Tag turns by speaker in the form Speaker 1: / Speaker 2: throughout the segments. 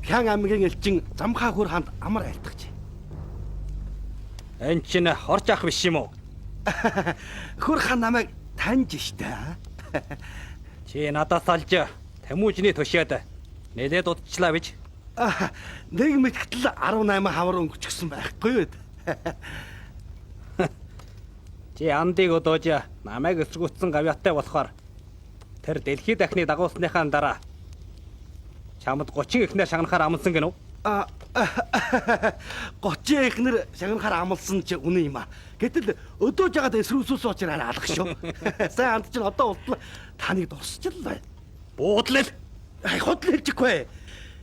Speaker 1: Хян аймгийн элчин Замхаа хөр хаанд амар айлтгаж.
Speaker 2: Энэ чинь хорч ах биш юм уу?
Speaker 1: Хөр хаан намайг таньж штэ.
Speaker 2: Чи надаас алж Тэмүүжний төшөөд нэлээд удчлаа бич.
Speaker 1: Нэг мэтгэл 18 хавар өнгөчсөн байхгүй юу?
Speaker 2: Чи андыг удоож намайг эсэргүүцсэн гавьяатай болохоор тэр дэлхийд дахны дагуулсныхаа дараа чамд 30 ихнэр шагнахаар амлсан гэнэ үү?
Speaker 1: 30 ихнэр шагнахаар амлсан ч үнэн юм а. Гэтэл өдөөж ягаад эсрүүцүүлсэн учраас алах шүү. Сайн анд чинь одоо ултал таныг дурсчихлаа.
Speaker 2: Буудлал.
Speaker 1: Худлал хэлчихгүй.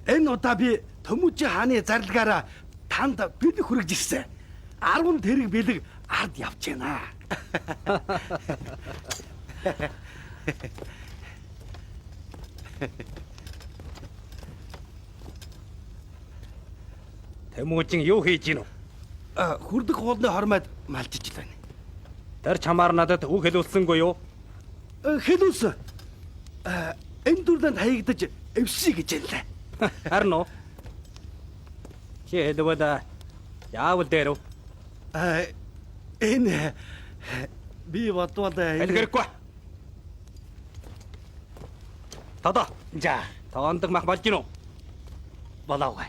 Speaker 1: Энэ удаа би Тэмүүжийн хааны зарлагаараа танд бэлэг хүргэж ирсэн. 10 тэрэг бэлэг ард явж байна.
Speaker 2: Тэмүүжин юу хийж гинэ?
Speaker 1: Хүрдэг хуулны хормойд малчиж байна.
Speaker 2: Тэр чамаар надад үг хэлүүлсэнгүй юу?
Speaker 1: Хэлүүлсэн. Энэ дүрлэнд хаягдаж эвсий гэж хэллээ.
Speaker 2: Харин уу? Чи хэлвэда яавал дээр үү?
Speaker 1: Энэ би бодвол
Speaker 2: хэлэхгүй. Тодо.
Speaker 1: За,
Speaker 2: тоондог мах болж гинэ үү?
Speaker 1: болоогүй.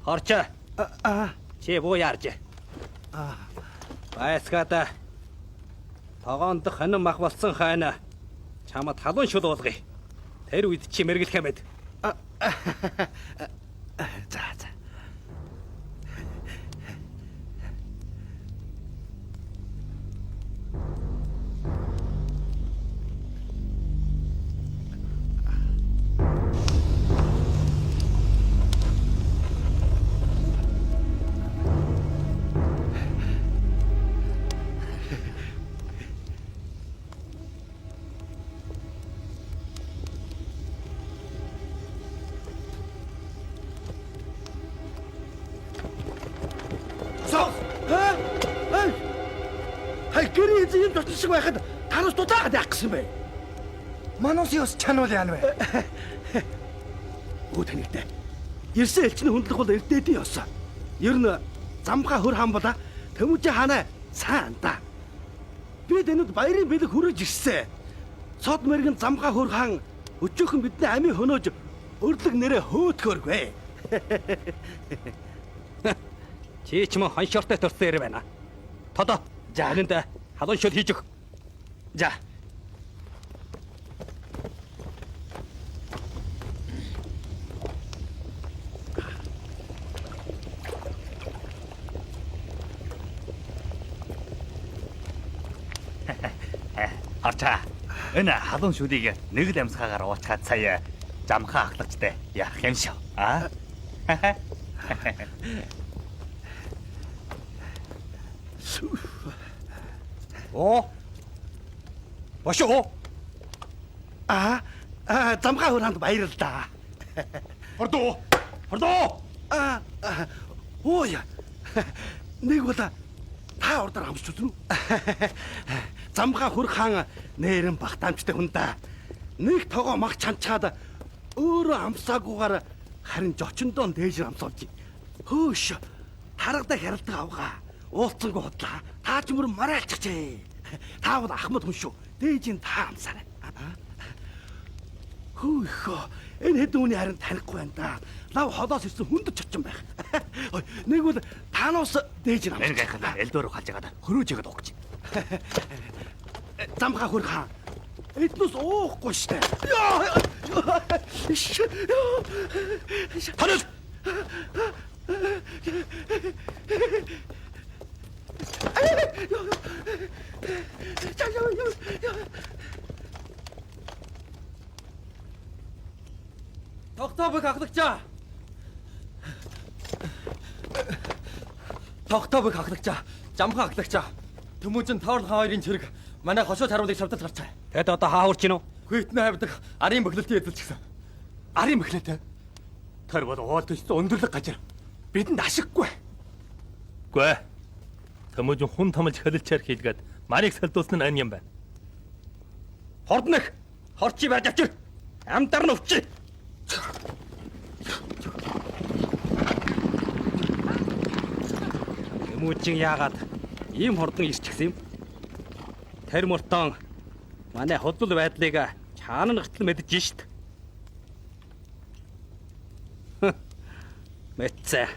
Speaker 2: Хорч. Чи буу яарж. Байсгата. Тогоондох ханин мах болсон хайна. Чамд халуун шул уулгая. Тэр үед чи мэргэлэх юм байд.
Speaker 1: За. Гэрийн эзэн дотор шиг байхад танаас дутаагаад яах гэсэн бэ?
Speaker 3: Манус ёс чануул яана вэ?
Speaker 1: Өө танигтай. Ирсэн элчний хүндлэх бол эрдээдийн ёс. Ер нь Замхаа хөр хаан бола Тэмүүжийн хаанаа сайн да. Бид энэд баярын бэлэг хүрэж ирсэн. Сод мэргэн Замхаа хөр хаан өчөөхөн бидний амийн хөнөөж өрлөг нэрээ хөөтгөргүй.
Speaker 2: Чи ч мөн хоншортой төрсөн ирэ байна. Тодо. За энэнд халуун шул хийж өг.
Speaker 1: За.
Speaker 4: Арчаа. Энэ халуун шүдийг нэг л амсгаагаар уучгаад сая Замхаа ахлагчтай яах юм шүү.
Speaker 2: Оо. Бошоо.
Speaker 1: Замхаа хөр хаанд баярлалаа.
Speaker 2: Хордоо.
Speaker 1: Ооя. Нэг бол та урдаар хамсч үзэн үү? Замхаа хөр хаан нэрэн багтаамжтай хүн да. Нэг тогоо мах чанчаад өөрөө амсаагүйгээр харин жочондоо дээж амсуулж. Хөөш. Харагда хяралдаг авгаа. Уулцсангүй худлаа. Та ч мөр мараалчихжээ. Та бол ахмад хүн шүү. Дээжийн та амсаарай. Хөөе. Энэ хэд үний харин танихгүй байна да. Лав холоос ирсэн хүнд чочин байх. Нэг бол таанаас дээж амсаа.
Speaker 4: Энэ гайхалаа элдөө рүү халж ягаад хөрөөж ягаад огч.
Speaker 1: Замхаа хөр хаан. Эднээс уухгүй штэ.
Speaker 2: Танаас Тогтообыг хаглагчаа.
Speaker 3: Тогтообыг хаглагчаа. Замхаа хаглагчаа. Тэмүүжин Тоорн хоёрын цэрэг манай хошууд харуулыг шавтад гарчаа.
Speaker 2: Тэд одоо хаа хурч гинөө?
Speaker 3: Хүйтнээ хавьдаг арын бөхлөлтийн эзэлчихсэн. Арын бөхлөлт. Тэр бол уул төстэй өндөрлөг гажир. Бидэнд ашиггүй.
Speaker 4: Гүй. Тэмүүжин хүн томлж хөлөлчээр хийлгээд марийг салдуулсан нь ань юм байна.
Speaker 2: Хорднох. Хорчи байж авчир. Амдар нь өвчи. Тэмүүжин яагаад ийм хурдан ирчихсэн юм? Тэр мөртөө манай хөдөл байдлыг чаана нартал мэдэж шít. Мэдсэн.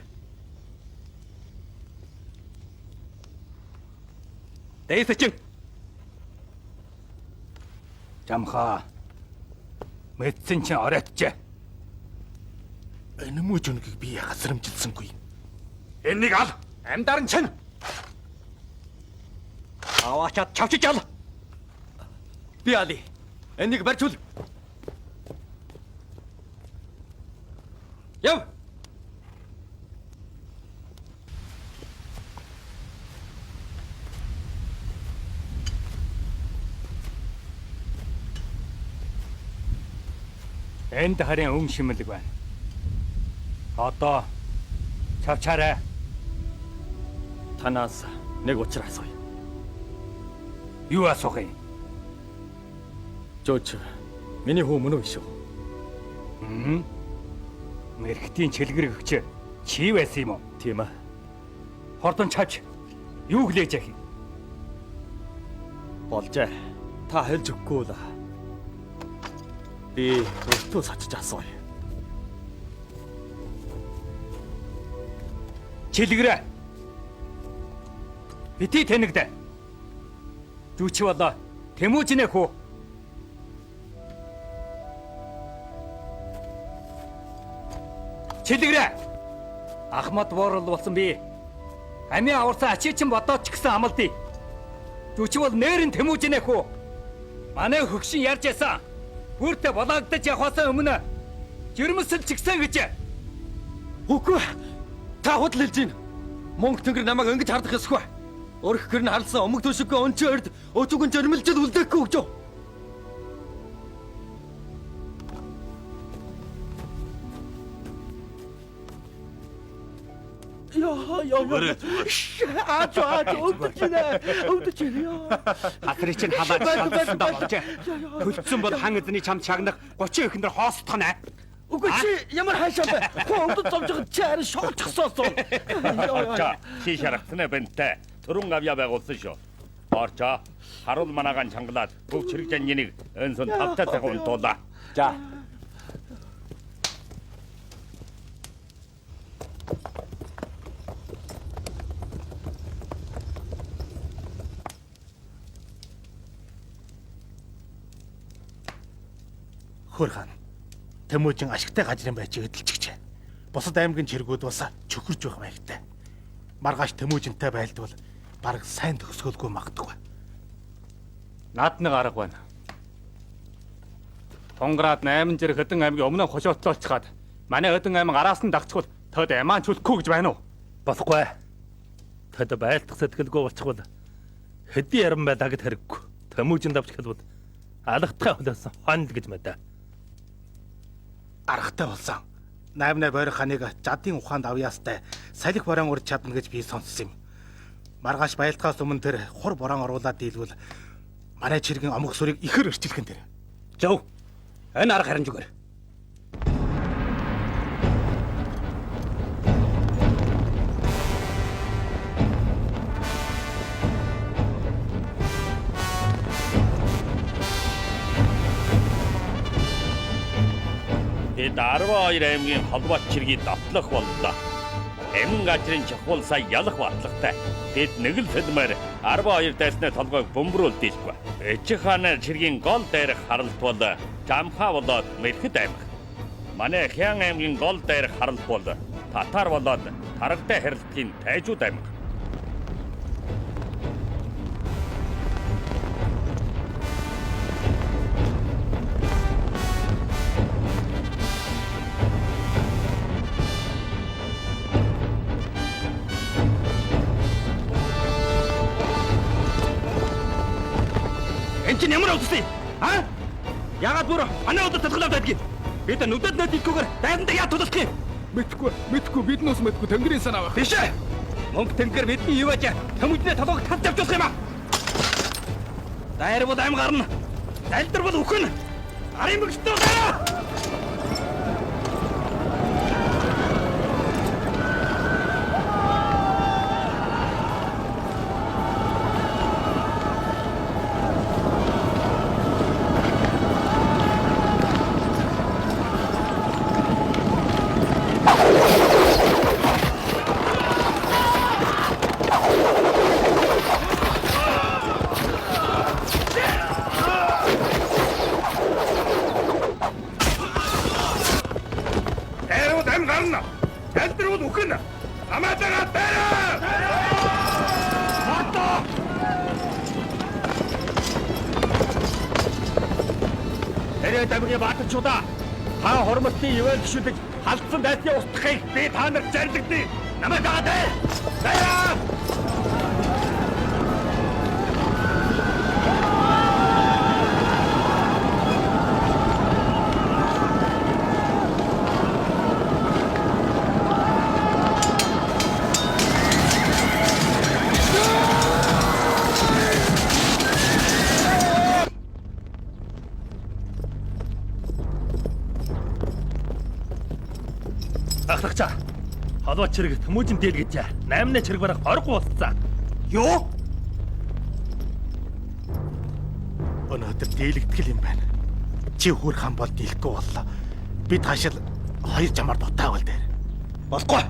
Speaker 2: Дэйсэчин.
Speaker 3: Жамхаа. Мэдсэн чинь оройтжээ.
Speaker 1: Энэ мөж үнгийг би хасрамжилсангүй.
Speaker 3: Энийг ал. Амьдар нь чинь.
Speaker 2: Аваачаад чавчиж ал.
Speaker 3: Би али. Энийг барьчул. Яв. Энд харин өн шимэлэг байна. Одоо чавчаарай. Танаас нэг учир асууя. Юу асуух юм? Жооч, миний хүү мөн үү шүү? Мэрхтийн чилгэр өгч чи байсан юм уу? Тийм ээ. Хордон чавч юу гэлээж яах юм? Болжээ. Та хэлж өгөхгүй л. Би өөртөө сачиж асууя. Чилгэрэ. Бити тэнэгдэ. Зүчи болоо. Тэмүүжинэ хүү. Чилгэрэ. Ахмад боорол болсон би. Амийн аварсан ачаачин бодоод ч гэсэн амлдъя. Зүчи бол нэрэн тэмүүжинэ хүү. Манай хөгшин ярьж ясан. Бүртээ болоогдож явахаас өмнө жирэмсэл чигсэн гэж. Үгүй. Та худал хэлж байна. Мөнгө тэнгэр намайг ингэж хардах ёсгүй. Өрх гэрн харлсан өмг төшөгөө өнчөрд өчүүгэн жирэмэлжэл үлдээхгүй гэж. Хасрын чинь халаач шалсан болж. Хөлдсөн бол хан эзний чамд чагнах 30 эхнэр хоосдох нэ. Үгүй чи ямар хаашаа бэ? Хөөдөд зовжод чи харин шоолчихсоосоо.
Speaker 4: Чи шарахтна бэнтэ. Түрүүн авья байгуулсан шүү. Орчоо. Харуул манаагаан чангалаад бүх чирэг жанжиныг өнсөн тавтаа цагуун туулаа.
Speaker 3: За.
Speaker 1: Хөрхан. Тэмүүжин ашигтай газрын байж эдэлчихжээ. Бусад аймгийн чиргүүд бас чөхөрж байх маягтай. Маргааш тэмүүжинтэй байлдвал бараг сайн төгсгөлгүй магадгүй.
Speaker 3: Наад нэг арга байна. Тонграад 8 жирэг Хөдөн аймгийн өмнө хошоотлоочхаад манай Хөдөн аймаг араас нь дагчвал тод ямаач үлэхгүй гэж байна уу?
Speaker 4: Болохгүй. Тэд байлдах сэтгэлгүй болчихвол хэдий яран байлаа гэд хэрэггүй. Тэмүүжин давч хэлбэл алгатгай хөлөөсөн хонд гэж мэдээ.
Speaker 1: Аргатай болсон. 88 бойрох ханыг жадын ухаанд авьяастай салхи борон урд чадна гэж би сонссон юм. Маргааш байлдахаас өмнө тэр хур борон оруулаад дийлвэл манай чиргийн омгох сүрийг ихэр өрчлөх нь тэр.
Speaker 2: Зөв. Энэ арга харин зүгээр.
Speaker 4: Тэд 12 аймгийн холбоот чиргийг давтлах боллоо. Эмэн газрын чахвал сая ялах батлагтай. Тэд нэг л филмээр 12 дайсны толгойг бөмбөрүүл дийлгүй. Эчих хааны чиргийн гол дээрх харалт бол Жамхаа болоод Мэрхэд аймаг. Манай Хян аймгийн гол дээрх харалт бол Татар болоод Тарагтай харилцгийн Тайжууд аймаг.
Speaker 2: Энд чинь ямар удсан юм? Аа? Яагаад бүр манай удаа татгалаад байдгийг? Бид нүдэд нэдийггүйгээр дайрандаа яа тулах юм?
Speaker 3: Мэдхгүй биднээс мэдхгүй тэнгэрийн санаа байх.
Speaker 2: Биш ээ. Мөнгө тэнгэр бидний юу байж тэмүүжний толгойг тавьж авч болох юм аа. Дайр бол аим гарна. Дайлдар бол үхэн. Арын мэгчтэй байна.
Speaker 1: Тайлбарууд үхэн. Намайгаа дээрээ.
Speaker 4: Тэрэ дамгийн баатарчуудаа та хормолтын ивэр гişүдэг халдсан дайсны устгахыг би та нарт зарилгадъя. Намайг даадаа. Даяа!
Speaker 3: Ахлагчаа. Холбоо чирэг тэмүүжин дийлгэж 8-ны чирэг барах орохгүй болцсон.
Speaker 1: Юу? Өнөөдөр дийлэгдэх юм байна. Чи хөр хам бол дийлэхгүй боллоо. Би таашаал 2 жамаар дутаагүй дээр.
Speaker 2: Болохгүй.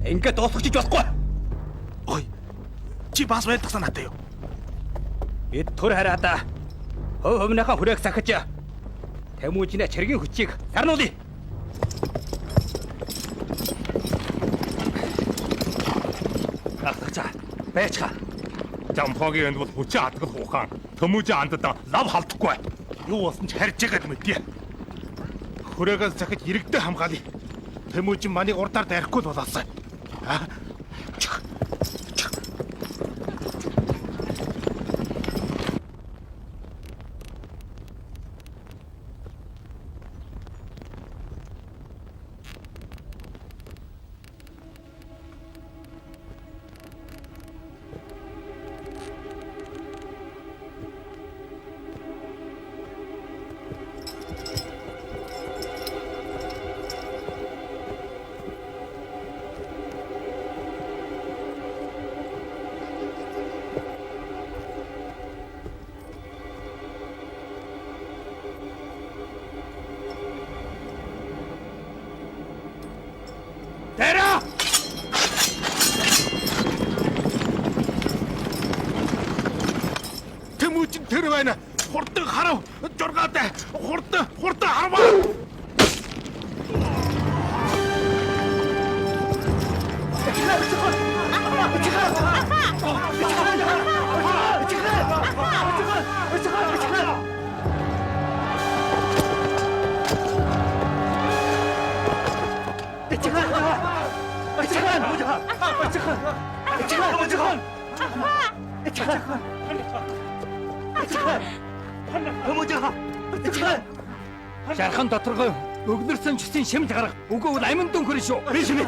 Speaker 2: Ингээд дуусгаж болохгүй.
Speaker 1: Ой. Чи бас байлдах санаатай юу?
Speaker 2: Бид төр хараада. Хөв хөвнийхээ хүрээг сахиж тэмүүжинэ чиргийн хүчийг сарнуулъя.
Speaker 3: Ахлагчаа. Байчгаа. Жамхогийн энд бол хүчээ хадгалах ухаан. Тэмүүжин андад лав халдахгүй.
Speaker 1: Юу болсон ч харж байгаад мэдээ. Хүрээгээс захиж иргэдээ хамгаалъя. Тэмүүжин маныг урдаар дарихгүй л болоосаа. Аа.
Speaker 3: Дээрээ!
Speaker 1: Тэмүүжин тэр байна. Хурдан харав. Жургаатай. Хурдан харваа.
Speaker 3: Жархан доторгой өгнөрсөн чөсийн шимж гарах. Үгүй бол амин дүнхэр шүү.
Speaker 1: Би шимэ.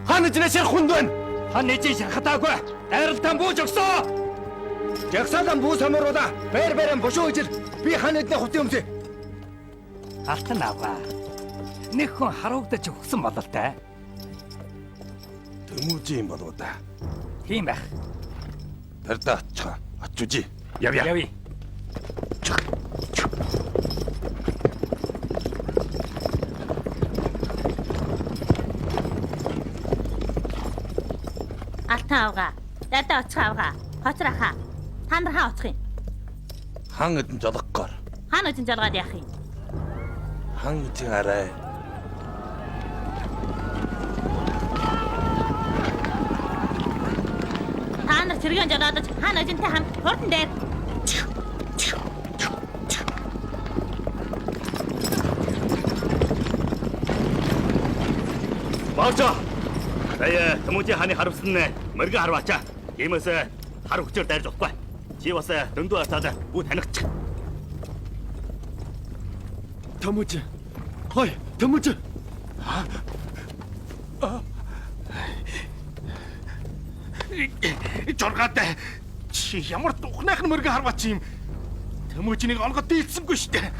Speaker 1: Ханаж нэшэр хүнд байна.
Speaker 3: Хан нэжээ шархатаагүй. Дайралтан бууж өгсөө.
Speaker 2: Жагсаалан бүү самруулаа. Бэр бушуу ижил. Би хан эдний хувцын өмсөе.
Speaker 3: Алтан аваа. Нэг хүн харагдаж өгсөн бололтой.
Speaker 1: Тэмүүжин болоо да.
Speaker 3: Тийм байх.
Speaker 1: Тарда ачаа. Ачужи.
Speaker 3: Яви.
Speaker 5: Алтан авгаа. Дайдаа очих авгаа. Хоцрахаа. Та нар хаа очих юм?
Speaker 1: Хан эдэн жолгохгоор.
Speaker 5: Хаана үжин жолгоод яах юм?
Speaker 1: Хан эдэн арай.
Speaker 5: Та нар цэргийн жолоодож хаана үжинтэй хамт хурдан дээр.
Speaker 4: Баачаа. Ая тэмүүжин хааны харавсан мөргө харваачаа. Иймээс хар хүчээр дайрж болохгүй. Чи бас дөндөө атаад бүү танигч.
Speaker 1: Тэмүүжин. Хой, Тэмүүжин. Жургаатай. Чи ямар духнайхан мөргө харваач юм. Тэмүүжинийг онгод дийлсэнгүй штэ.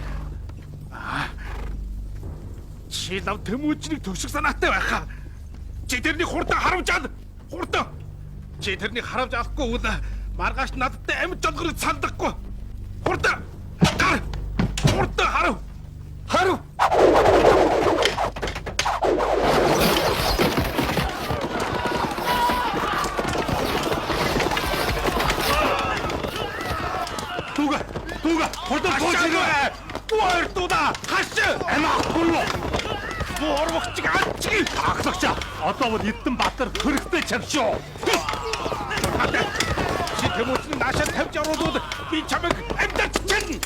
Speaker 1: Чи лав Тэмүүжинийг төвших санаатай байхаа. Чи тэрний хурдан харамж ал. Хурдан. Чи тэрнийг харамж авахгүй бол маргааш надтай амьд жолгорыг сандахгүй. Хурдан. Гар. Хурдан харав. Харав. Амихгүй юу? Буурвагчиг ачиг.
Speaker 4: Аглагч одоо бол Эдэн Баатар хөрөгтэй чавшоо.
Speaker 1: Чи Тэмүүчнийг наашаа тавьж оруулаад би чамайг амьдарч чинь.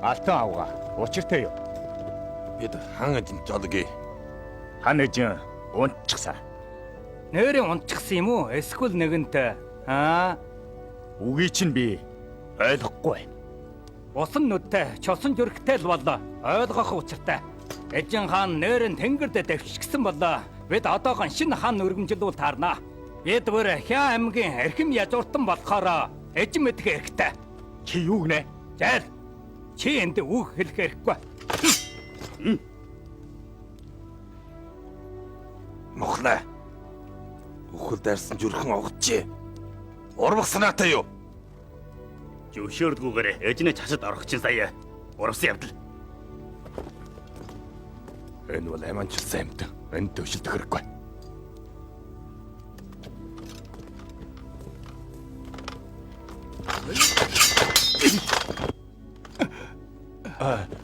Speaker 3: Алтан авга. Учиртай юу?
Speaker 1: Бид хан ажин жолги.
Speaker 3: Хан эжэн унтчихсан. Нэрээ унтчихсан юм уу? Эсвэл нэгэнт үгүй чинь би ойлгохгүй. Усан нүдтэй, чосон зүрхтэй л болоо. Ойлгох учиртай. Эжэн хаан нэрэн тэнгэрдээ давччихсан болоо. Бид одоогон шинэ хаан өргөмжлүүл таарнаа. Бид бүр Хяа аймгийн эрхэм язууртан болохоор эжэн мэдэх хэрэгтэй.
Speaker 4: Чи юу гинэ?
Speaker 3: Зэл. Чи энд үг хэлэх хэрэггүй.
Speaker 1: Мохлаа. Үхэл дайрсан зүрхэн огтжээ. Урвах санаатай юу?
Speaker 4: Зөвшөөрдгүйгээр эжнээ чашид орох чинь сая. Урвсан явдал.
Speaker 1: Энэ бол аманчилсан юмд. Энд төвшөлдөх хэрэггүй.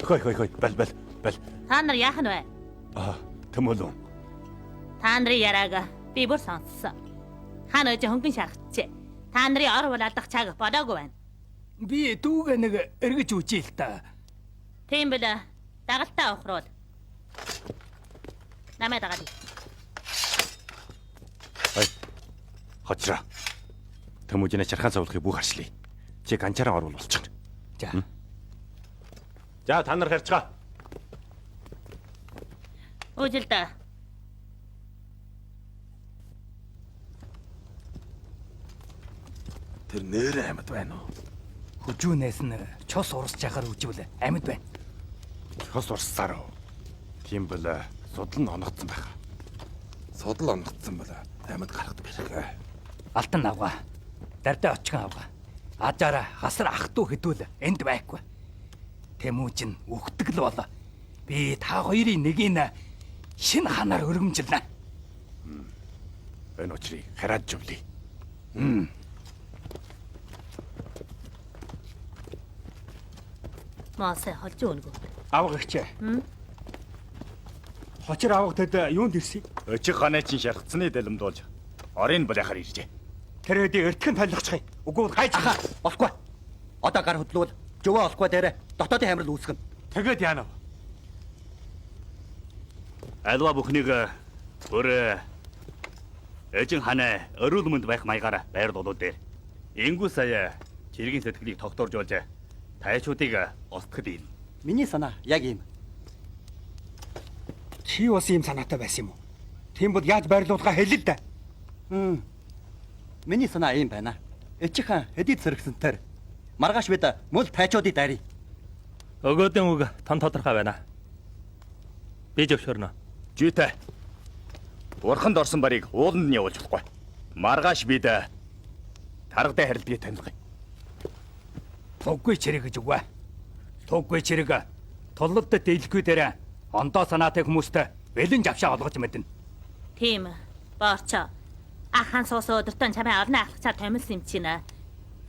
Speaker 4: Хой, бал.
Speaker 5: Та нар яах нь вэ?
Speaker 4: Тэмүүл.
Speaker 5: Та нарын яриаг би бүр сонссон. Хаан ээж хөнгөн шаргацжээ. Та нарын ор бол алдах цаг бодоогүй байна.
Speaker 3: Би дүүгээ нэг эргэж үжээ л та.
Speaker 5: Тийм бэл дагалтай ухруул. Намайг дагаад.
Speaker 4: Хоцроо. Тэмүүжинэ чархан суулгахыг бүх харшлаа. Чи ганчаараа орвол болчихно.
Speaker 3: За.
Speaker 4: За та нар харьцгаа.
Speaker 5: Үжилдэ.
Speaker 1: Тэр нэрээ амьд байна уу?
Speaker 3: Хүжүүнээс нь чос урсж яхаар үживл амьд байна.
Speaker 4: Хос урссаар. Тийм бол судал нь оногдсон байх.
Speaker 1: Судал онгоцсон бол амьд гарахд бэрхэ.
Speaker 3: Алтан авга. Дардаа очгон авга. Ажаараа хасар ах トゥ хэдүүл энд байхгүй. Тэмүүжин үхдэг л болоо. Би та хоёрын нэгийг шинэ ханаар өргөмжилнэ.
Speaker 4: Энэ очрыг хараад жуулъя.
Speaker 5: Маасаа холж өнгө.
Speaker 3: Авгагч. Хочир авгатад юунд ирсэн?
Speaker 4: Өчиг ханаа чин шаргацсны дэлэмдүүлж орын бляхаар иржээ.
Speaker 3: Тэр хэдий эртхэн танилцах юм. Үгүй бол гайж
Speaker 2: Аха, болохгүй. Одоо гар хөдлөвөл жөвөө болохгүй дээр дотоодын хамрал үүсгэн.
Speaker 3: тэгээд яана вэ?
Speaker 4: Альва бүхнийг өөр эжин ханаа өрүүл мэнд байх маягаар байр дулууд дээр. Ингүү сая чиргийн сэтгэлийг тогтоорж болж тайчуудыг олдоход ийм.
Speaker 2: Миний санаа яг ийм.
Speaker 3: Чи бас ийм санаатай байсан юм уу? Тийм бол яаж байрлуулгаа хэлээ л да.
Speaker 2: Миний санаа ийм байна. Эчихэн хэдий зэрэгсэнтэр маргааш бид мөл тайчуудыг дайрыг.
Speaker 6: Өгөөдөн үг тон тодорхой байна. Би зөвшөөрнө.
Speaker 4: Жүйтэй. Бурханд орсон барыг ууланд нь явуулж болохгүй. Маргааш бид таргатай харилцааг танилцгая.
Speaker 3: Туггүй чирэг гэж үгүй. Туггүй чирэг туллалд дийлэхгүй дээр ондоо санаатай хүмүүстэй бэлэн завшаа олгож мэднэ.
Speaker 5: Тийм. Борчоо. Ахан суус өдөртөө чамайг орны ахлагчаар томилсон юм чинь.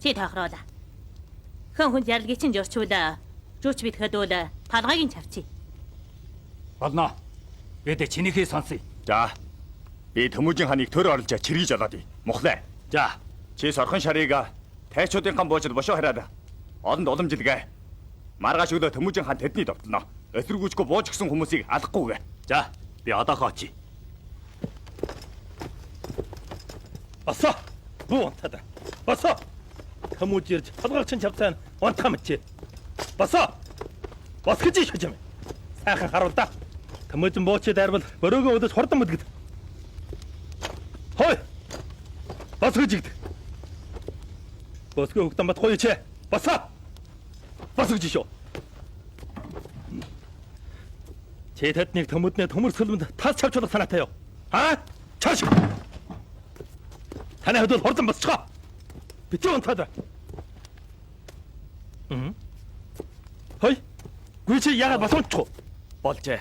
Speaker 5: Чи тохируулаа. Хүн ярилгыг чинь журчвал жууч битгэхэд үл толгойг нь чавчи.
Speaker 3: Болно. Бид чинийхээ сонсъё.
Speaker 4: За. Би Тэмүүжин ханыг төр орлож чиргийж олоод. Мухлаа. За. Чи сорхон шарыг тайчуудын ган буужид бошоо хараад олонд уламжилгээ. Маргааш өглөө Тэмүүжин хан тэдний довтлоо. Эсэргүүцгүй бууж гисэн хүмүүсийг алахгүйгээ. За. Би одоохоо очие.
Speaker 3: Осоо.
Speaker 6: буу унтаад. Босоо. Тэмүүж ирж толгойч чавцаа унтах мчээ. Босоо. Бос гэж шиж юм. Сайхан харуул да. Тэмүүжин буучи дайрвал бөрөөгөө өдөж хурдан мэдгэд. Хой. Бос гэж игд. Босгоо хөгтөн бат хоёоч. Босоо. Бос гэж шүү. Чи тэднийг төмөдний төмөр сэлмэнд тас чавчулах санаатай юу? Аа? Чаш! Танай хөдөл хурдан босцгоо. Битүү унтаад. Хой. Гүн чи яагаад босоочихв?
Speaker 3: Болжээ.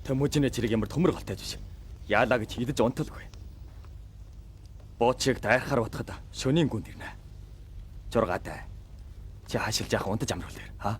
Speaker 3: Тэмүүжиний цэрэг ямар төмөр голтой биш. Яалаа гэж хидэж унталгүй. Боочиг дайрахаар утгад шөнийн гүнд ирнэ. Жургаатай. Чи хаашилж яах унтаж амруулъя, хаа?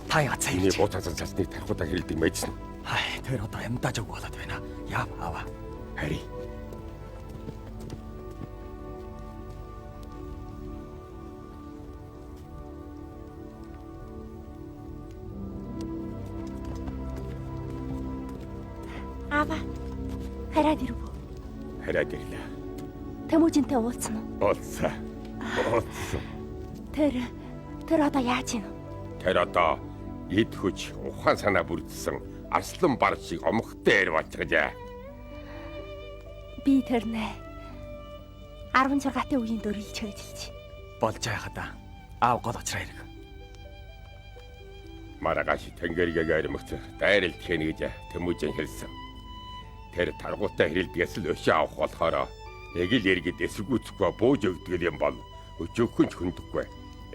Speaker 3: Та яа цай.
Speaker 7: Миний бууцаасан цасныг тархуудаа хэрэлдэг мэдсэн.
Speaker 3: Хай, тэр одоо амьдаж өг болоод байна. Яа аваа.
Speaker 7: Хари.
Speaker 8: Аваа. Хараад ирвүү.
Speaker 7: Хараад ирлээ.
Speaker 8: Тэмүүжинтэй уулзсан уу?
Speaker 7: Уулзсан. Уулзсан.
Speaker 8: Тэр одоо яаж ийн?
Speaker 7: Тэр одоо эд хүч ухаан санаа бүрдсэн арслан бар шиг омхтой эр болчихжээ.
Speaker 8: Би тэрнээ 16-т үеийн дөрвийг чөжилж.
Speaker 3: Болж байхад аав гол очроо хэрэг.
Speaker 7: Марагаш тэнгэрийг аримгц дайрал тхэнэ гэж Тэмүүжин хэлсэн. Тэр таргуутай хэрэлдгээс л өшөө авах болохоор эгэл эргэд эсэргүүцэхгүй бууж өгдөг юм бол өчөөхөн ч хүндэггүй.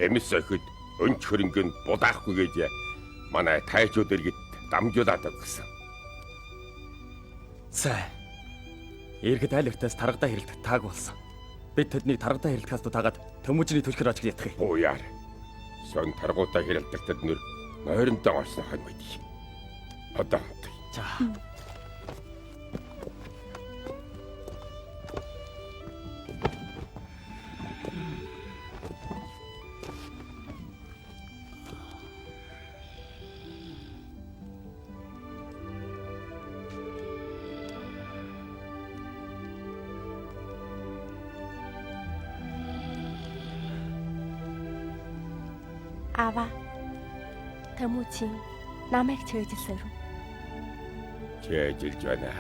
Speaker 7: Эмс охид өнч хөрөнгөнд будаахгүй гэж манай тайчууд иргэд дамжуулаад өгсөн.
Speaker 3: Сайн. Иргэд аль өртөөс таргадаа хэрэлдэх тааг болсон. Бид тэднийг таргадаа хэрэлдэхээс дутаагаад Тэмүүжний түлхэр очиж ятгах.
Speaker 7: Бууяар. Сон таргуудаа хэрэлдэх тэднэр нойрондоо орсон хань мэдээ. Одоо.
Speaker 3: За.
Speaker 8: Аваа. Тэмүүжин намайг чөжилсээр.
Speaker 7: Чэжилж байна.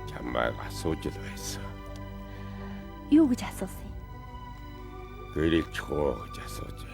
Speaker 7: Чамайг асууж л байсан.
Speaker 8: Юу гэж асуусан юм?
Speaker 7: Гэрэлж хоо гэж асууж байна.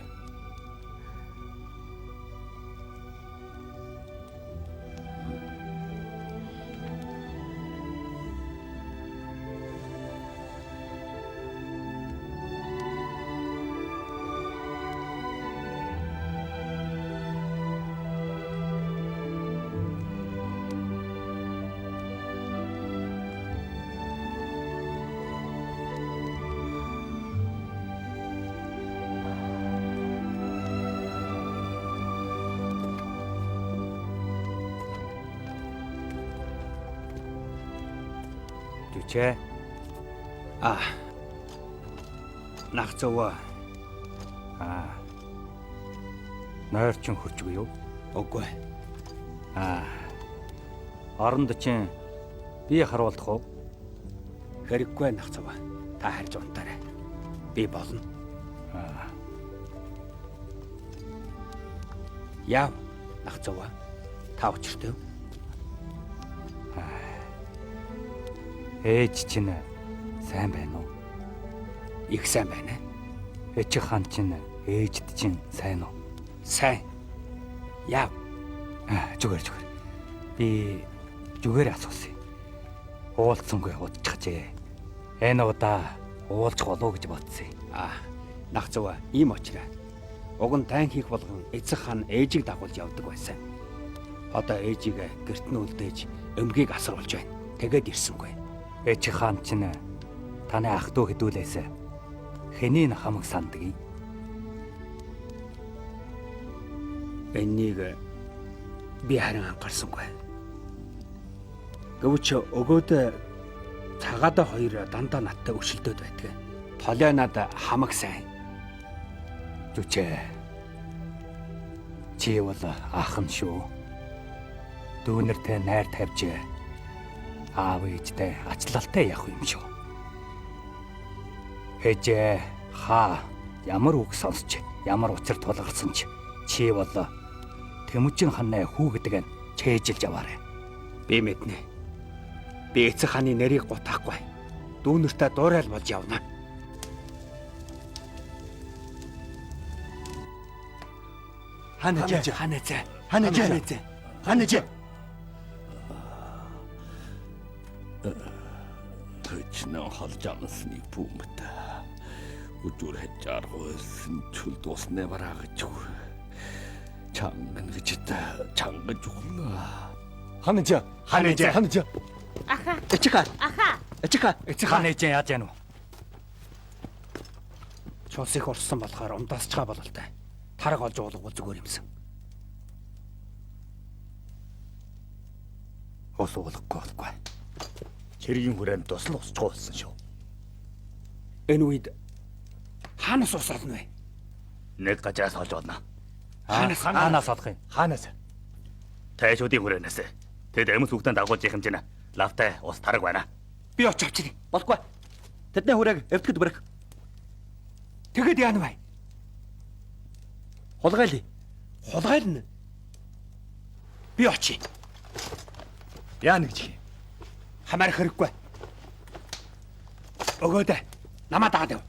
Speaker 2: Жүчээ. Нах зөв. Нойрчин хөрчгүй юу? Үгүй. Оронд чинь би харуулдах уу? Хэрэггүй нах зөв. Та харж унтаарай. Би болно. Яв нах зөв. Та учиртай. Ээж чинь сайн байна уу? Их сайн байна. Эч хаан чинь ээжд чинь сайн уу? Сайн. Яа. Зүгээр. Би зүгээр асуусан. Уулзсангүй удчихжээ. Энэ удаа уулзах болов гэж бодсон. Нах зөв ийм очраа. Уг нь тань хийх болгон эцэг хаан ээжийг дагуулж явдаг байсан. Одоо ээжийг гэрт нь үлдээж өмгийг асруулж байна. Тэгээд ирсэнгүй. Эч хаан чинь таны ах トゥ хэдүүлээс хэнийг хамаг сандгийг? Энэнийг би харин анхаарсангүй. Гэвч өгөөд цагаад хоёр дандаа надтай өршөлтөд байдаг. Толио над хамаг сайн. Зүчээ. Чи бол ах нь шүү. Дүүнэртэй найр тавьж аав ээжтэй ачлалтай явах юм шүү. Ээжээ хаа ямар үг сонсч ямар учир тулгарсан ч чи бол Тэмүүжин ханаа хүү гэдэг нь чэйжилж аваарай. Би мэднэ. Би эцэг хааны нэрийг гутаахгүй. Дүүнэртэй дуурай болж явна. Ханаж.
Speaker 4: Төчнөө холж амсныг бүүмэт. Өдөр хажааргүйсэн чул дуснаа бараагч. Чанган гэжтэй чангаж өгнө.
Speaker 3: Ханаж.
Speaker 5: Аха.
Speaker 2: Эцэг
Speaker 3: Эцэг хааны ээжээ яаж яана вэ?
Speaker 2: цус их орсон болохоор ундаасчгаа бололтой. Тараг олж уулгавал зүгээр юмсан. Ус уулгахгүй болохгүй.
Speaker 4: Цэргийн хүрээнд тусал усчгүй болсон шүү.
Speaker 2: Энэ үед хаанаас ус олно вэ?
Speaker 4: Нэг гажраас олж болно.
Speaker 3: Хаанаас олох юм?
Speaker 4: Хаанаас? Тайшуудын хүрээнээс. Тэд эмс үгтэн дагуулж их хэмжээ. Лавтай ус тараг байна.
Speaker 2: Би очиж авчирье. Болохгүй. Тэдний хүрээг эвтгэд бүрэх. Тэгэд яана вэ? Хулгайлна. Би очие.
Speaker 3: Яа нэг жих.
Speaker 2: Хамаарах хэрэггүй. Өгөөд намаа дагаад яв.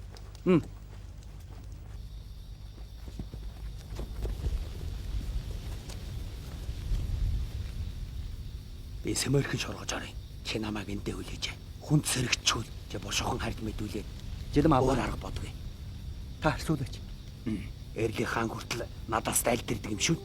Speaker 2: Би сэмэрхэн шоргож оръё. Чи намайг эндээ хүлээж. Хүнд сэрэгчүүл. Чи бошохон хард мэдүүлээ. Жилм аваар арга бодгүй. Та харсуулаач. Эрли хаан хүртэл надаас тайлдэрдэг юм шүү.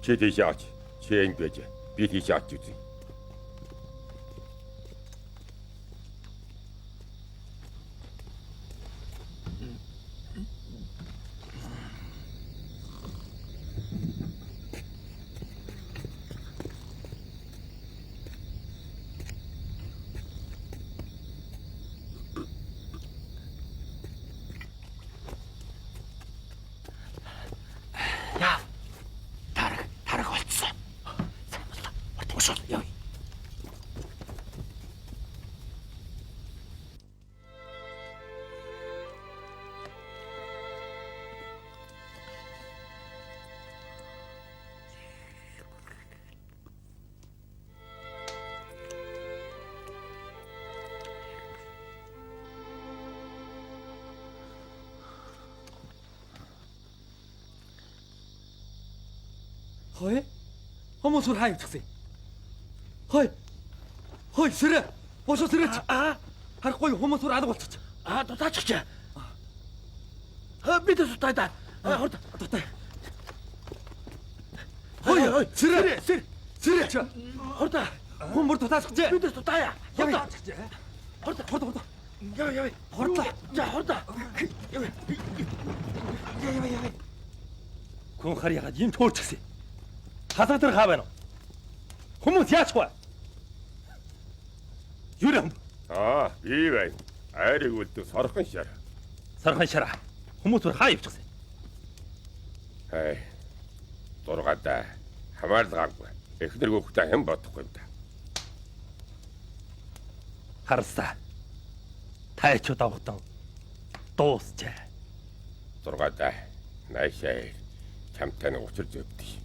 Speaker 7: Чи тийш авч. Чи энд байж. Би тийш авч үзье.
Speaker 3: Хой. Хүмүүс бүр хаа явчихсан. Хой. Сэрэ. Бошоо сэрэж. Харахгүй хүмүүс бүр алга болчихсон.
Speaker 1: Дутаачих. Бид дутаа да. Хорд дутаа.
Speaker 3: Хой. Сэрэ.
Speaker 1: Хорд.
Speaker 3: Хүн бүр дутаачих.
Speaker 1: Бид дутаа.
Speaker 3: Хорд.
Speaker 1: Яв.
Speaker 3: Хордлоо.
Speaker 1: За хорд. Яв.
Speaker 6: Хүн хар ягаад юм төөрчихсэн. Хасаа дээр хаа байна уу? Хүмүүс яач вэ? Юурэм?
Speaker 7: Би бай. Айрыг үлдэх сорхон шар.
Speaker 6: Сархан шараа. Хүмүүс бүр хаа явчихсан.
Speaker 7: Дургадаа хамаарлаагүй. Эхнэр хүүхдээ хэн бодохгүй юм да.
Speaker 6: Харсаа. Тайчууд авахтан дуусчээ.
Speaker 7: 6 наашаа чамтай нэг учир зövдөг.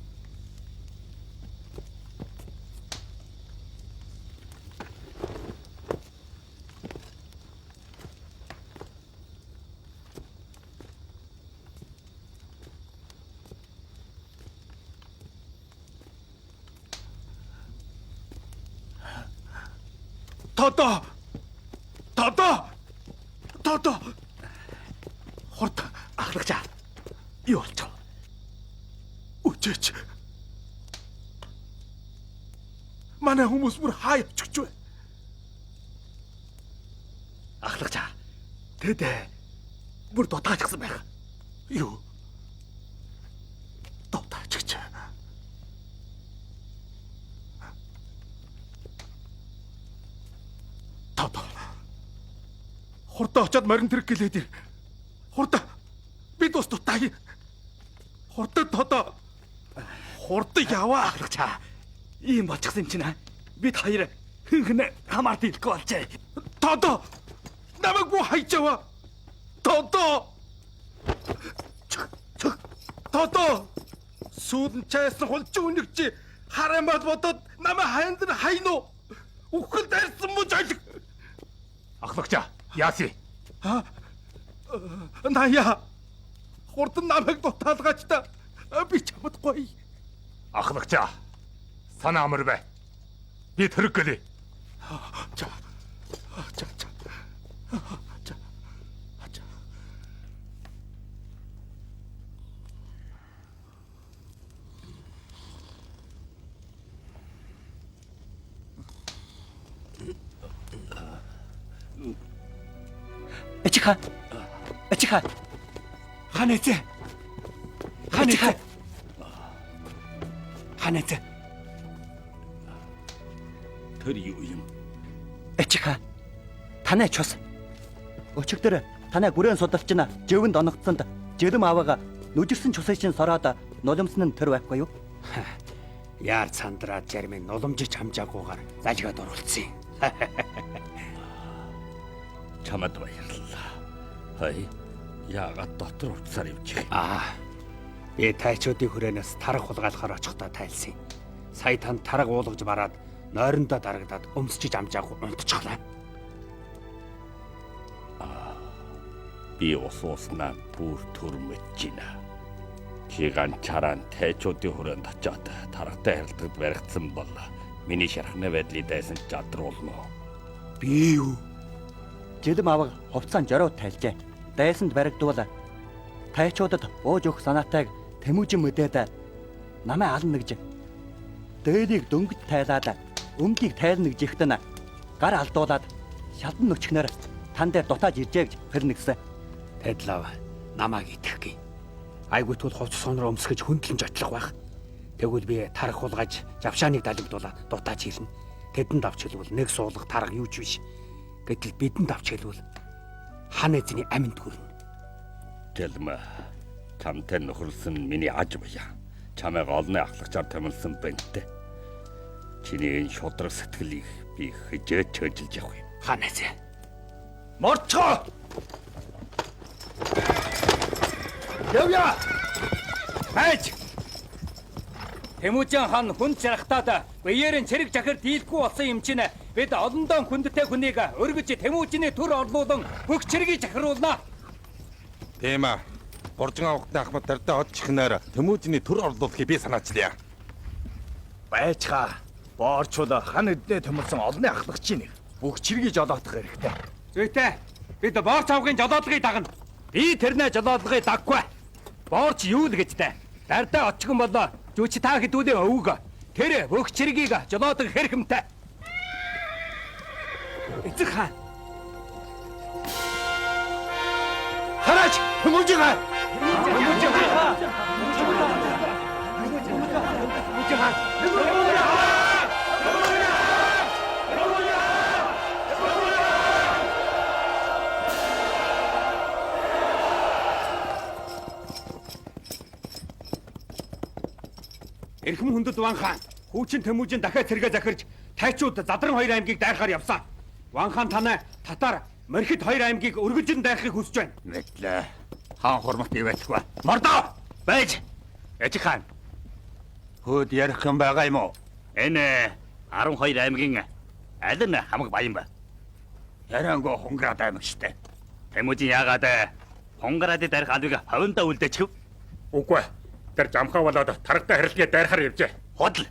Speaker 1: Тодо. Хорт ахлагчаа. Юу болчих вэ? Үчээч. Манай хүмүүс бүр хаяа чигч вэ? Ахлагчаа. Тэд бүр дутгаачсан байх. Юу? Дутгаачч. Тодо. Хурдан очиад морин тэрэг гэлээд ир. Хурдан. Бид ус дутаа. Хурдан Тодо. Хурдан яваа. Ахлагчаа. Ийм болчихсон юм чинь. Бид хоёр хинхэн хамаард илэхгүй болжээ. Тодо. Намайг буу хайж яваа. Тодо. Тодо. Сүүлэн чайсан хулж үнэгч харамад бодоод намайг хайнд нь хайно. Үхэл дайрсан муу жаалг.
Speaker 6: Ахлагчаа, яаси?
Speaker 1: Наяа. Хурдан намайг дутаалгаач та. Би чамдгүй.
Speaker 6: Ахлагчаа. Санаа амар бай. Би тэрэг гэлээ.
Speaker 1: За. Эчиха. Ханэцэ.
Speaker 4: Тэр юу юм?
Speaker 9: Эчиха. Танай чус. Өчигдөр танай гүрэн судалч нь живэнд оногдсонд жирэм аваага нүжирсэн чусыг чинь сороод нулимсан нь тэр байхгүй юу?
Speaker 2: Яар цандраад жармын нулимжиж хамжаагүйгээр залгаад оруулсан.
Speaker 4: Чамд баярлалаа. Хай яагаад дотор уцаар явж
Speaker 2: Аа. Би тайчуудын хүрээнээс тарах хулгайлахаар очихдоо тайлсан. Сая танд тараг уулгаж бараад нойрондоо дарагдаад өмсчиж амжаагүй унтчихлаа.
Speaker 4: Би ууснаа бүр төрмөж байна. Чиган чаран тайчуудын хүрээнд очиод таргатай харилцагд баригдсан бол миний шархны байдлыг дайсан чадруулна.
Speaker 9: Би юу? Жирэм авааг хувцаан жороо тайлжээ. Дайсанд баригдвал тайчуудад ууж өгөх санаатайг тэмүүжин мэдээд намайг ална гэж. Дээрийг дөнгөж тайлаад өмгийг тайлна гэж ихтэн гар алдуулаад шалдан нүчгнээр тан дээр дутааж иржээ гэж хэрнэгсэн.
Speaker 2: Тэдлав намайг итгэхгүй. Айгуутвал хувц сонроо өмсгөж хөндлөн жотлох байх. Тэгвэл би тарах хулгаж завшааныг далигдуулаад дутааж ирнэ. Тэдэнд авч хэлбэл нэг суулгах тарга юу ч биш. Гэтэл бидэнд авч хэлбэл хан эзний аминд хүрнэ.
Speaker 4: Гэлмэ чамтай нөхөрлсөн миний аж буяа. Чамайг олны ахлагчаар томилсон бэнтэ. Чиний энэ шудраг сэтгэлийг би хижээж чөжилж явах юм.
Speaker 2: Хан эзэн.
Speaker 3: Морчоо! Явъя! Хайж! Тэмүүжин хан хүн жарахтаад биеэрэн цэрэг жахар дийлэхгүй болсон юм чинь бид олондоо хүндтэй хүнийг өргөж Тэмүүжиний төр орлуулан бүх цэрэгийг жахаруулнаа.
Speaker 10: Тийм аа. Боржин авахны ахмад дардаа одчихнаар Тэмүүжиний төр орлуулахыг би санаачлаа.
Speaker 3: Байцгаа боорчул хан эднээ төмөлсөн олонний ахлагчийн бүх цэрэгийг жолоодох хэрэгтэй. Зүйтэй. Бид боорч авахын жолоодгыг дагна. Би тэрнээ жолоодгыг даггүй. Боорч юу л гэж дээ. Дардаа очихын болоо жүч та хэдүүлээ өвөг. Тэр бүх цэрэгийг жолоодох хэрхэмтэй. Эцэг хаан. Хараач Тэмүүжин хаан. Эрхэм хүндэт Ван хаан хүүчин Тэмүүжин дахиад цэргээ захирж тайчууд Задран 2 аймгийг дайрахаар явсан. Ван хаан танай татар Морхид 2 аймгийг өргөжин дайрахыг хүсэж байна.
Speaker 7: Мэдлээ.
Speaker 2: хаан хурмат ивэхгүй. Мордоо! Байж! Эжиг хаан. Хөөд ярих юм байгаа юм уу? Энэ 12 аймгийн аль нь хамаг баян ба? Ярангоо Хонград аймаг штэ. Тэмүүжин яагаад Хонградыг дарих албыг ховондоо үлдээчих вэ?
Speaker 4: Үгүй. Тэр жамхаа болоод таргатай харилцаа дайрахаар явжээ.
Speaker 2: Худал.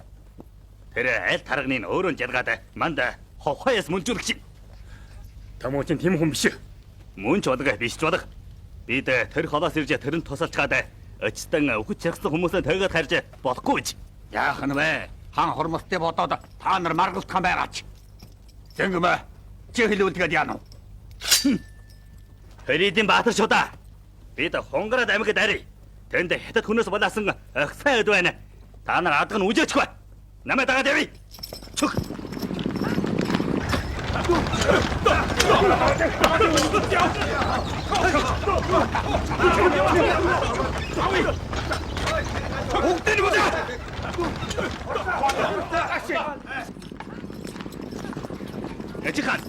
Speaker 2: Тэр аль тарганы өөрөө жаргаад манд ховхоёс мөнжүүлэх чинь.
Speaker 4: Тэмүүжин тийм хүн биш.
Speaker 2: Мөн ч бодог биш ч бодог. Бид тэр холоос ирж тэрэнд тусалчгаад очтон өгч чаргсан хүмүүсээ тойгоод харж болохгүй гэж. Яах нь вэ? Хаан хурмалтыг бодоод та нар маргалтхан байгаач. Зэнгэмэ чи хэлүүлгээд яана уу? Хэридийн баатар шудаа. Бид Хонград аймагт ари. Тэнд хятад хүнээс болосон ахсан эд байна. Та нар адг нь үжээчихвэ. Намайг дагаад явъя. Чүх. Бүгдийг нь Эжиг хаан,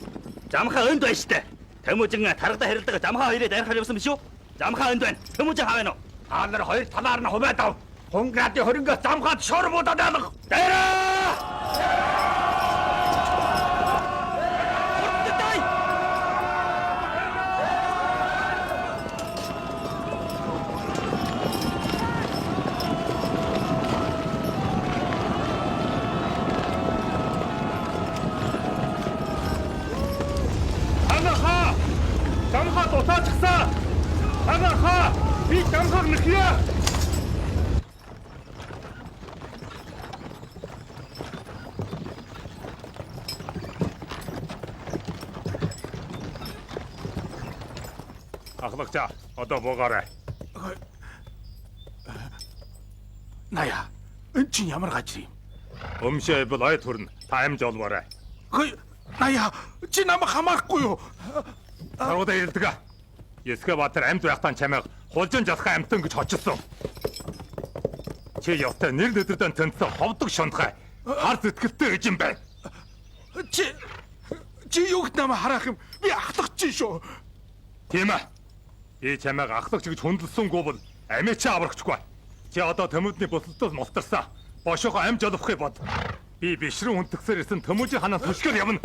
Speaker 2: жамхаа өнд байна штэ. Тэмүүжин таргада харилдаг жамхаа хоёрыг дайрахаар явсан биш үү? Жамхаа өнд байна. Тэмүүжин хаа байна уу? Та нар хоёр талаар нь хуваад ав. Хонградын хөрөнгөс жамхаад шуурмуудад алга. Дайраа!
Speaker 6: Жамхаа дутаачихсан. Хаа би жамхааг нэхье.
Speaker 4: Ахлагчаа одоо буугаарай.
Speaker 1: Наяа. Энд чинь ямар гажир юм?
Speaker 4: Өмшөө бол ой төрн. Та амж олоорой.
Speaker 1: Наяа, чи намайг хамаахгүй юу?
Speaker 4: Таруудаа ирдэг. Есгэ Баатар амьд байхдаа чамайг хулжин жалхаа амтан гэж хочилсон. Чи явтай нэр өдөрдөн тэнцсэн ховдог шунтгай. Хар зэтгэлтэй гэж юм байна.
Speaker 1: Чи юу гэт намайг харах юм? Би ахлагч шүү.
Speaker 4: Тийм ээ. Би чамайг ахлагч гэж хүндэлсэнгүй бол амиа чи аврагчгүй. Чи одоо Тэмүүжний буцалтаас мултарсан. Бошоохоо амж олохыг бод. Би бишрэн хүндгсээр ирсэн Тэмүүжийн ханаас хөшгөр явна.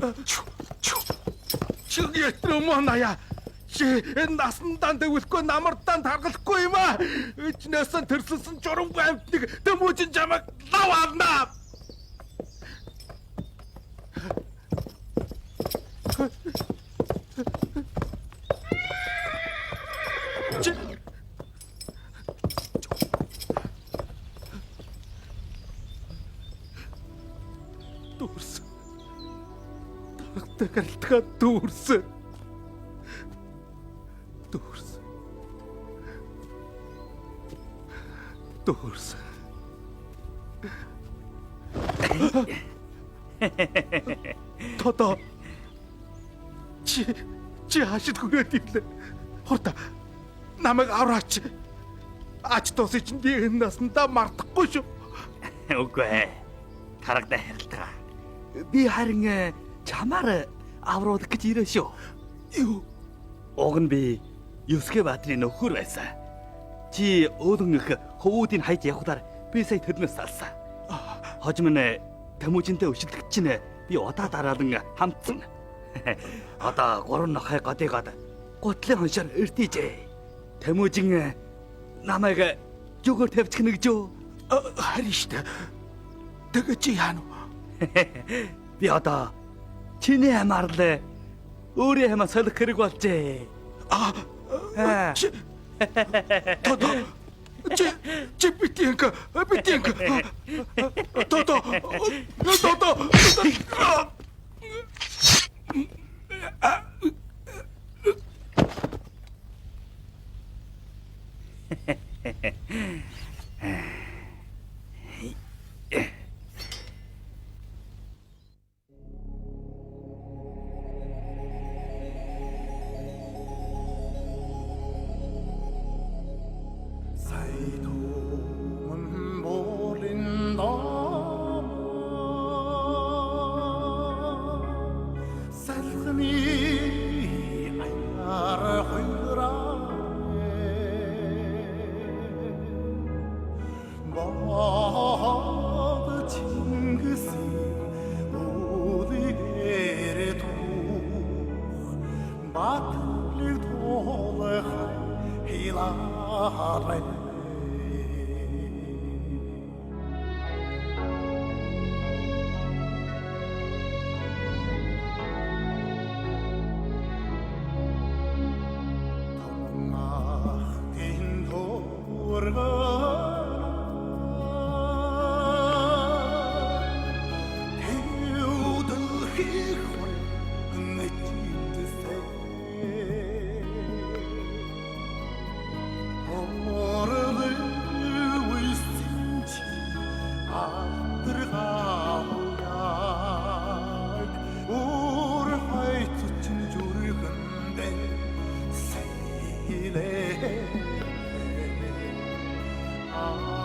Speaker 1: Чи ятруу наяа. Чи энэ насандаа дэвлэхгүй намардаа таргалахгүй юм аа. Ичнээсэн тэрсэлсэн журамгүй амтныг Тэмүүжин чамайг лав авнаа. Дүүрс. Таргалдгаа дүүрс. Дүүрс. Дүүрс. Тото. Чи хашид хүрээд ирлээ. Хорта. Намайг авраач. Ач тосч би энэ насандаа мартахгүй шүү.
Speaker 2: Үгүй. Тарагдаа харилтгаа. Би харин чамаар авруулах гэж ирээ шүү.
Speaker 1: Юу?
Speaker 2: Уг нь би Юсгэ Баатрын нөхөр байсан. Чи өөдөн их хөвүүдийг хайж явхаар би сая тэрнээс салсан. Хожим нь Тэмүүжинтэй өшөлтөг чинь би удаа дараалан хамтсан. Одоо гурван нохой годыгоод гутлын хоншоор өрдийжээ. Тэмүүжин намайг зүгөр тавьчихна гэж юу?
Speaker 1: Харин штэ. Тэгээ чи яана уу?
Speaker 2: Би одоо чиний хамаарлаа өөрийн хамаа солих хэрэг болжээ.
Speaker 1: Чи битэнка. Тото. Bad Çingisi Udigere tu Batlik dole hilare Ah